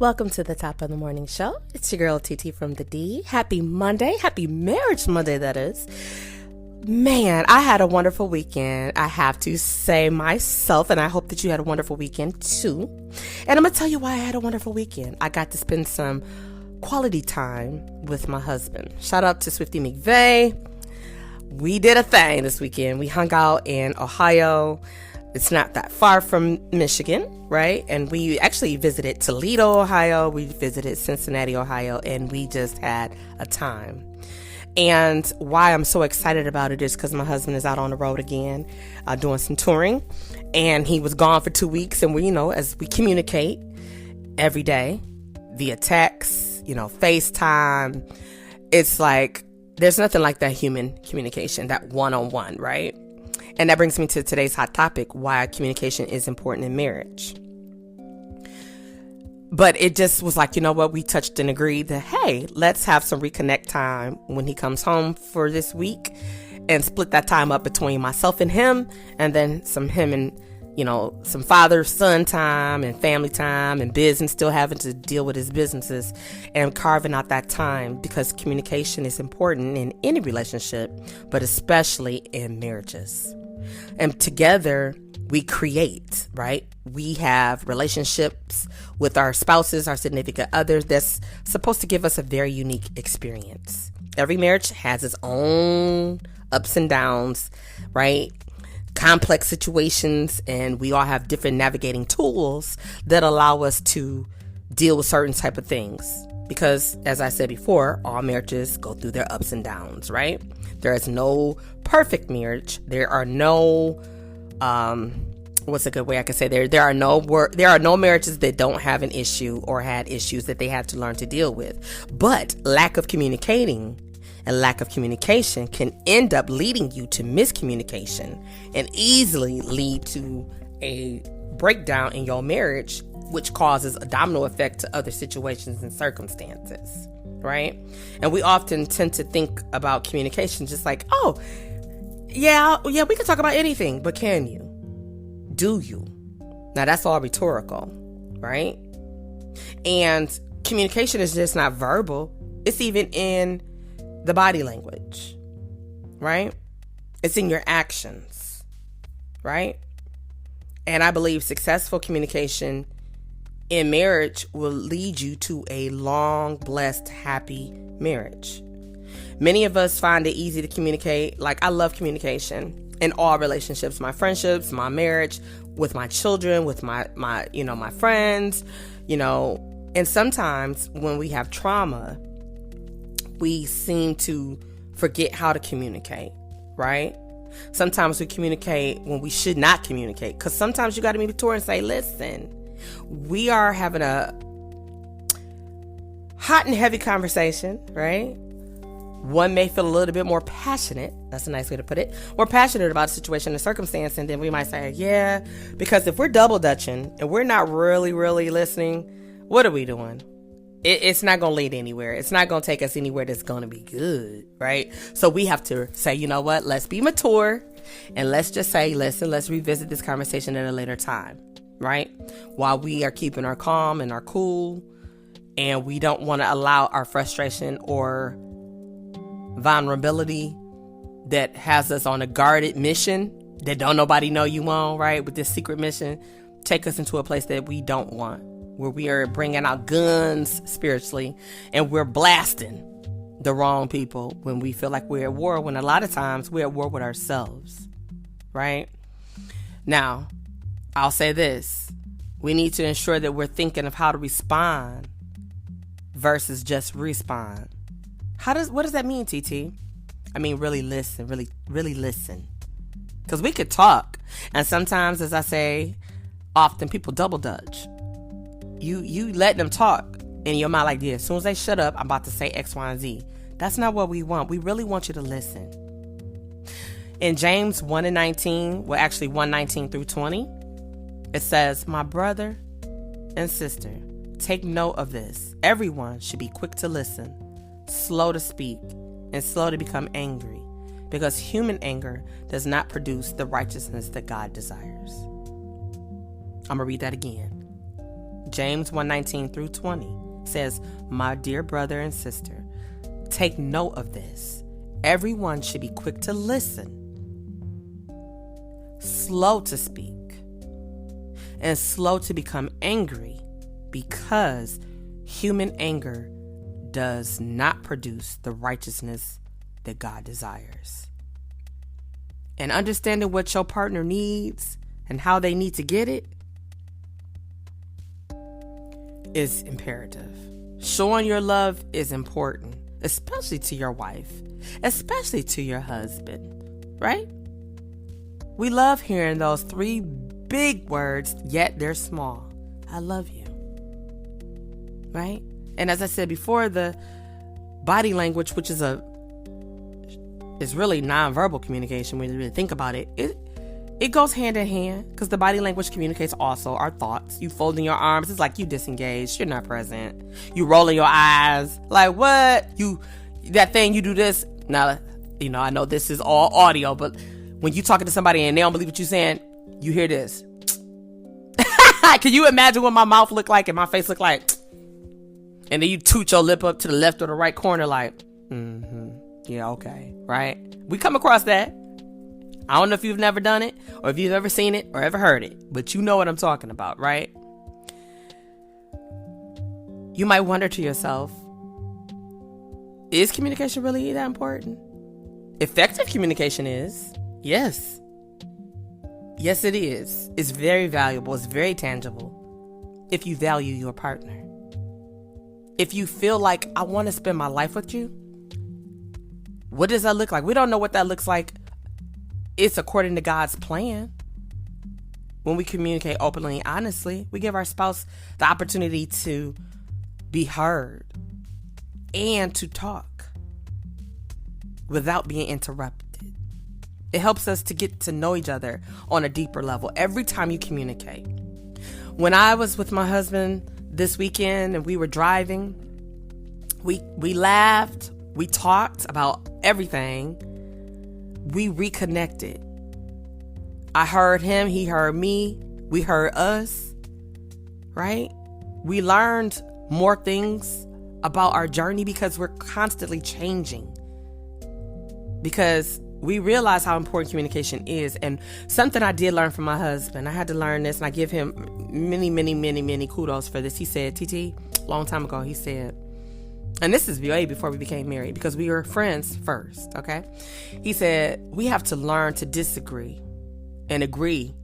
Welcome to the Top of the Morning Show. It's your girl TT from the D. Happy Monday. Happy Marriage Monday, that is. Man, I had a wonderful weekend. I have to say myself, and I hope that you had a wonderful weekend too. And I'm going to tell you why I had a wonderful weekend. I got to spend some quality time with my husband. Shout out to Swifty McVeigh. We did a thing this weekend. We hung out in Ohio. It's not that far from Michigan, right? And we actually visited Toledo, Ohio. We visited Cincinnati, Ohio, and we just had a time. And why I'm so excited about it is because my husband is out on the road again, doing some touring. And he was gone for 2 weeks. And we, as we communicate every day via text, FaceTime, it's like there's nothing like that human communication, that one-on-one, right? And that brings me to today's hot topic, why communication is important in marriage. But it just was like, we touched and agreed that, hey, let's have some reconnect time when he comes home for this week and split that time up between myself and him, and then some him and, some father-son time and family time and business, still having to deal with his businesses and carving out that time, because communication is important in any relationship, but especially in marriages. And together we create, right? We have relationships with our spouses, our significant others, that's supposed to give us a very unique experience. Every marriage has its own ups and downs, right? Complex situations, and we all have different navigating tools that allow us to deal with certain type of things. Because, as I said before, all marriages go through their ups and downs, right? There is no perfect marriage. There are no, what's a good way I can say there are no marriages that don't have an issue or had issues that they had to learn to deal with. But lack of communication can end up leading you to miscommunication and easily lead to a breakdown in your marriage, which causes a domino effect to other situations and circumstances, right? And we often tend to think about communication just like, oh, yeah, we can talk about anything, but can you? Do you? Now, that's all rhetorical, right? And communication is just not verbal. It's even in the body language, right? It's in your actions, right? And I believe successful communication in marriage will lead you to a long, blessed, happy marriage. Many of us find it easy to communicate. Like, I love communication in all relationships, my friendships, my marriage, with my children, with my friends, and sometimes when we have trauma, we seem to forget how to communicate, right? Sometimes we communicate when we should not communicate, because sometimes you got to be mature and say, listen, we are having a hot and heavy conversation, right? One may feel a little bit more passionate. That's a nice way to put it. More passionate about a situation and circumstance. And then we might say, yeah, because if we're double dutching and we're not really, really listening, what are we doing? It's not going to lead anywhere. It's not going to take us anywhere that's going to be good, right? So we have to say, you know what? Let's be mature and let's just say, listen, let's revisit this conversation at a later time, right? While we are keeping our calm and our cool, and we don't want to allow our frustration or vulnerability that has us on a guarded mission that don't nobody know you on, right? With this secret mission, take us into a place that we don't want, where we are bringing out guns spiritually and we're blasting the wrong people when we feel like we're at war, when a lot of times we're at war with ourselves, right? Now, I'll say this. We need to ensure that we're thinking of how to respond versus just respond. What does that mean, TT? I mean, really listen, really listen. Because we could talk. And sometimes, as I say, often people double dutch. You let them talk in your mind like this. As soon as they shut up, I'm about to say X, Y, and Z. That's not what we want. We really want you to listen. In James 1:19, well, actually 1:19 through 20, it says, my brother and sister, take note of this. Everyone should be quick to listen, slow to speak, and slow to become angry, because human anger does not produce the righteousness that God desires. I'm going to read that again. James 1:19-20 says, "My dear brother and sister, take note of this. Everyone should be quick to listen, slow to speak, and slow to become angry, because human anger does not produce the righteousness that God desires." And understanding what your partner needs and how they need to get it is imperative. Showing your love is important, especially to your wife, especially to your husband, right? We love hearing those 3 big words, yet they're small. I love you, right? And as I said before, the body language, which is really nonverbal communication when you really think about it, it goes hand in hand, because the body language communicates also our thoughts. You folding your arms, it's like you disengaged, you're not present. You rolling your eyes, like what? That thing, you do this. Now, I know this is all audio, but when you talking to somebody and they don't believe what you're saying, you hear this. Can you imagine what my mouth look like and my face look like? And then you toot your lip up to the left or the right corner like, yeah, okay, right? We come across that. I don't know if you've never done it or if you've ever seen it or ever heard it, but you know what I'm talking about, right? You might wonder to yourself, is communication really that important? Effective communication is. Yes. Yes, it is. It's very valuable. It's very tangible if you value your partner. If you feel like, I want to spend my life with you, what does that look like? We don't know what that looks like. It's according to God's plan. When we communicate openly and honestly, we give our spouse the opportunity to be heard and to talk without being interrupted. It helps us to get to know each other on a deeper level every time you communicate. When I was with my husband this weekend and we were driving, we laughed, we talked about everything. We reconnected. I heard him, he heard me, we heard us, right? We learned more things about our journey because we're constantly changing. Because we realize how important communication is. And something I did learn from my husband, I had to learn this, and I give him many kudos for this. He said, TT, long time ago, he said, and this is way before we became married, because we were friends first, okay? He said, we have to learn to disagree and agree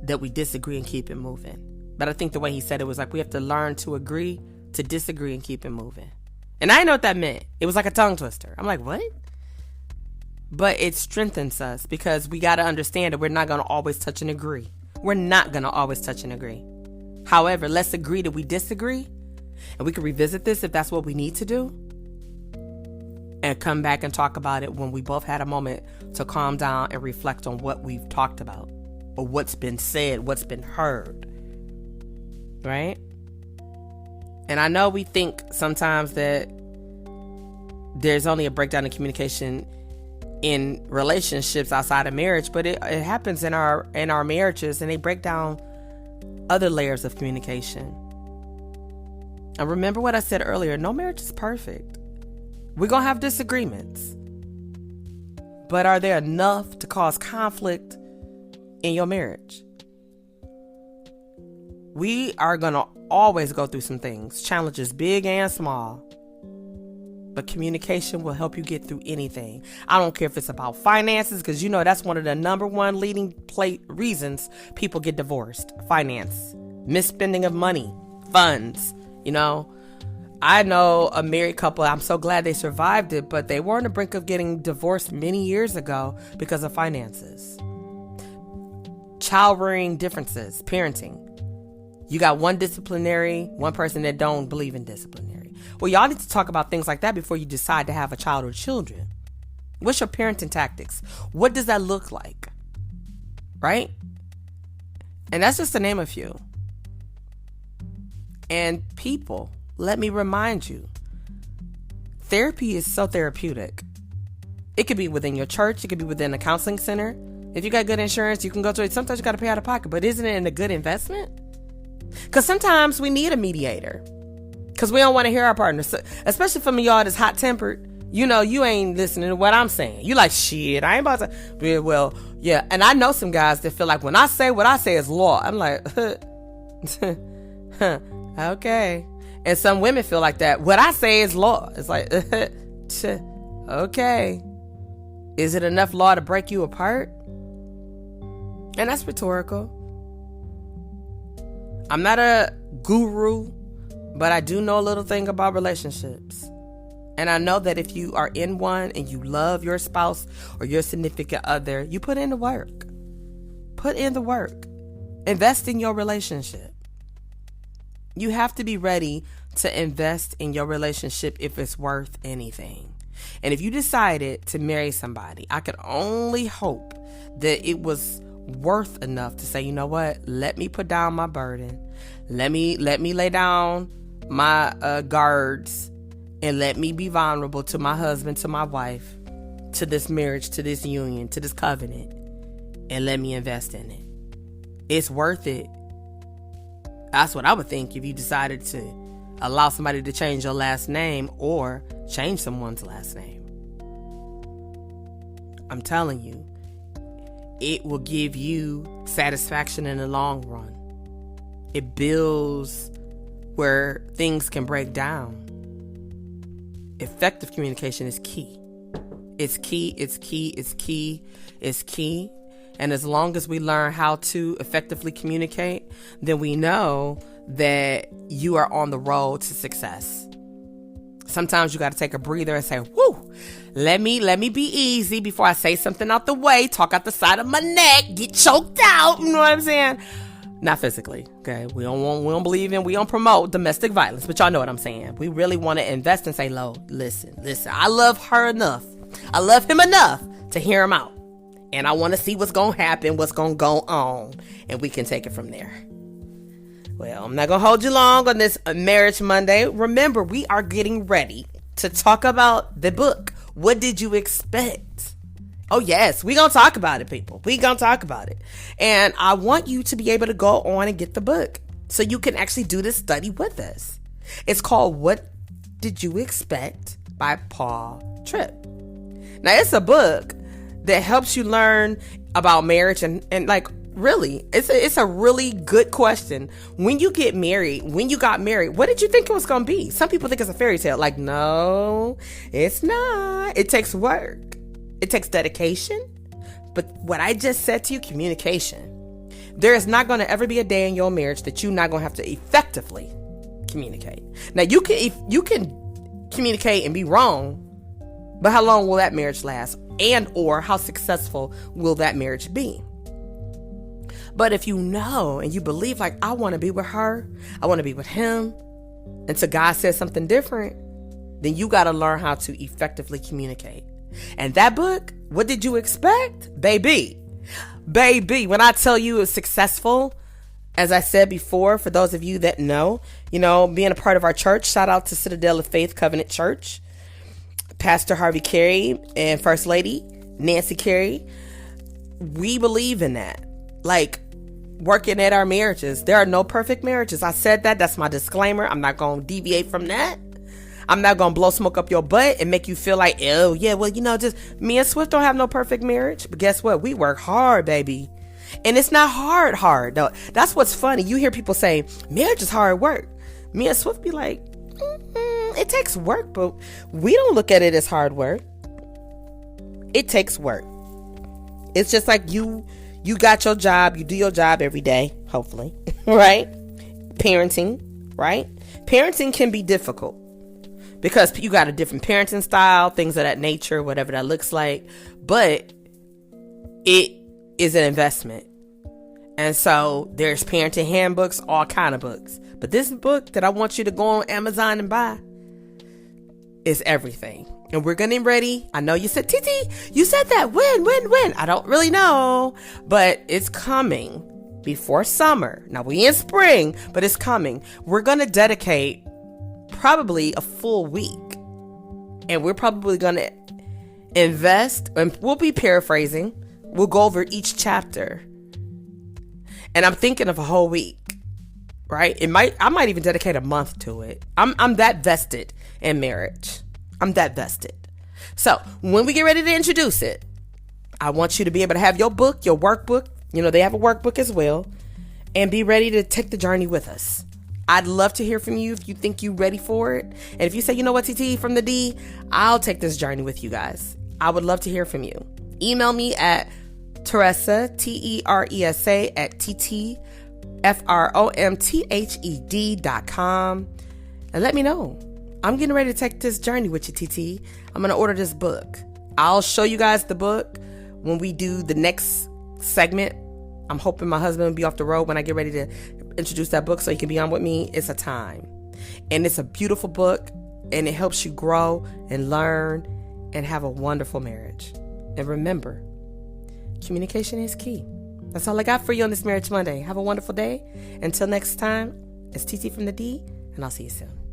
that we disagree and keep it moving. But I think the way he said it was like, we have to learn to agree to disagree and keep it moving. And I didn't know what that meant. It was like a tongue twister. I'm like, what? But it strengthens us, because we got to understand that we're not going to always touch and agree. We're not going to always touch and agree. However, let's agree that we disagree. And we can revisit this if that's what we need to do, and come back and talk about it when we both had a moment to calm down and reflect on what we've talked about, or what's been said, what's been heard, right? And I know we think sometimes that there's only a breakdown in communication in relationships outside of marriage, but it happens in our marriages, and they break down other layers of communication. And remember what I said earlier, no marriage is perfect. We're going to have disagreements. But are they enough to cause conflict in your marriage? We are going to always go through some things, challenges big and small. But communication will help you get through anything. I don't care if it's about finances, because that's one of the number one leading reasons people get divorced. Finance, misspending of money, funds. I know a married couple, I'm so glad they survived it, but they were on the brink of getting divorced many years ago because of finances. Child-rearing differences, parenting. You got one disciplinary, one person that don't believe in disciplinary. Well, y'all need to talk about things like that before you decide to have a child or children. What's your parenting tactics? What does that look like? Right? And that's just to name a few. And people, let me remind you, therapy is so therapeutic. It could be within your church. It could be within a counseling center. If you got good insurance, you can go to it. Sometimes you got to pay out of pocket, but isn't it a good investment? Because sometimes we need a mediator. Because we don't want to hear our partner. So, especially from y'all that's hot-tempered. You know, you ain't listening to what I'm saying. You like, shit, I ain't about to. Yeah, well, yeah. And I know some guys that feel like when I say what I say is law. I'm like, okay. And some women feel like that. What I say is law. It's like, okay. Is it enough law to break you apart? And that's rhetorical. I'm not a guru, but I do know a little thing about relationships. And I know that if you are in one and you love your spouse or your significant other, you put in the work. Put in the work. Invest in your relationship. You have to be ready to invest in your relationship if it's worth anything. And if you decided to marry somebody, I could only hope that it was worth enough to say, you know what? Let me put down my burden. Let me lay down my guards. And let me be vulnerable to my husband, to my wife, to this marriage, to this union, to this covenant. And let me invest in it. It's worth it. That's what I would think if you decided to allow somebody to change your last name or change someone's last name. I'm telling you, it will give you satisfaction in the long run. It builds where things can break down. Effective communication is key. It's key, it's key, it's key, it's key. And as long as we learn how to effectively communicate, then we know that you are on the road to success. Sometimes you got to take a breather and say, whoo, let me be easy before I say something out the way, talk out the side of my neck, get choked out. You know what I'm saying? Not physically, okay? We don't promote domestic violence, but y'all know what I'm saying. We really want to invest and say, listen, I love her enough. I love him enough to hear him out. And I want to see what's going to happen, what's going to go on, and we can take it from there. Well, I'm not going to hold you long on this Marriage Monday. Remember, we are getting ready to talk about the book. What did you expect? Oh, yes. We're going to talk about it, people. We're going to talk about it. And I want you to be able to go on and get the book so you can actually do this study with us. It's called What Did You Expect by Paul Tripp. Now, it's a book that helps you learn about marriage and like, really, it's a really good question. When you got married, what did you think it was going to be? Some people think it's a fairy tale. Like, no, it's not. It takes work. It takes dedication. But what I just said to you, communication. There is not going to ever be a day in your marriage that you're not going to have to effectively communicate. Now, you can communicate and be wrong, but how long will that marriage last? And or how successful will that marriage be? But if you know and you believe, like, I want to be with her, I want to be with him, until God says something different, then you got to learn how to effectively communicate. And that book, What Did You Expect? Baby, when I tell you it's successful, as I said before, for those of you that know, being a part of our church, shout out to Citadel of Faith Covenant Church, Pastor Harvey Carey and First Lady Nancy Carey. We believe in that. Like, working at our marriages. There are no perfect marriages. I said that. That's my disclaimer. I'm not going to deviate from that. I'm not going to blow smoke up your butt and make you feel like, oh, yeah, well, just me and Swift don't have no perfect marriage. But guess what? We work hard, baby. And it's not hard, though. That's what's funny. You hear people say, marriage is hard work. Me and Swift be like, it takes work, but we don't look at it as hard work. It takes work. It's just like you got your job. You do your job every day, hopefully, right? Parenting, right? Parenting can be difficult because you got a different parenting style, things of that nature, whatever that looks like. But it is an investment. And so there's parenting handbooks, all kind of books. But this book that I want you to go on Amazon and buy is everything. And we're getting ready. I know you said, TT, you said that. When? I don't really know. But it's coming before summer. Now, we in spring, but it's coming. We're going to dedicate probably a full week. And we're probably going to invest. And we'll be paraphrasing. We'll go over each chapter. And I'm thinking of a whole week. right? I might even dedicate a month to it. I'm that vested in marriage. I'm that vested. So when we get ready to introduce it, I want you to be able to have your book, your workbook. They have a workbook as well, and be ready to take the journey with us. I'd love to hear from you if you think you're ready for it. And if you say, you know what, TT from the D, I'll take this journey with you guys. I would love to hear from you. Email me at Teresa, TERESA at TTfromtheD.com and let me know. I'm getting ready to take this journey with you, TT. I'm going to order this book. I'll show you guys the book when we do the next segment. I'm hoping my husband will be off the road when I get ready to introduce that book so he can be on with me. It's a time. And it's a beautiful book, and it helps you grow and learn and have a wonderful marriage. And remember, communication is key. That's all I got for you on this Marriage Monday. Have a wonderful day. Until next time, it's TT from the D, and I'll see you soon.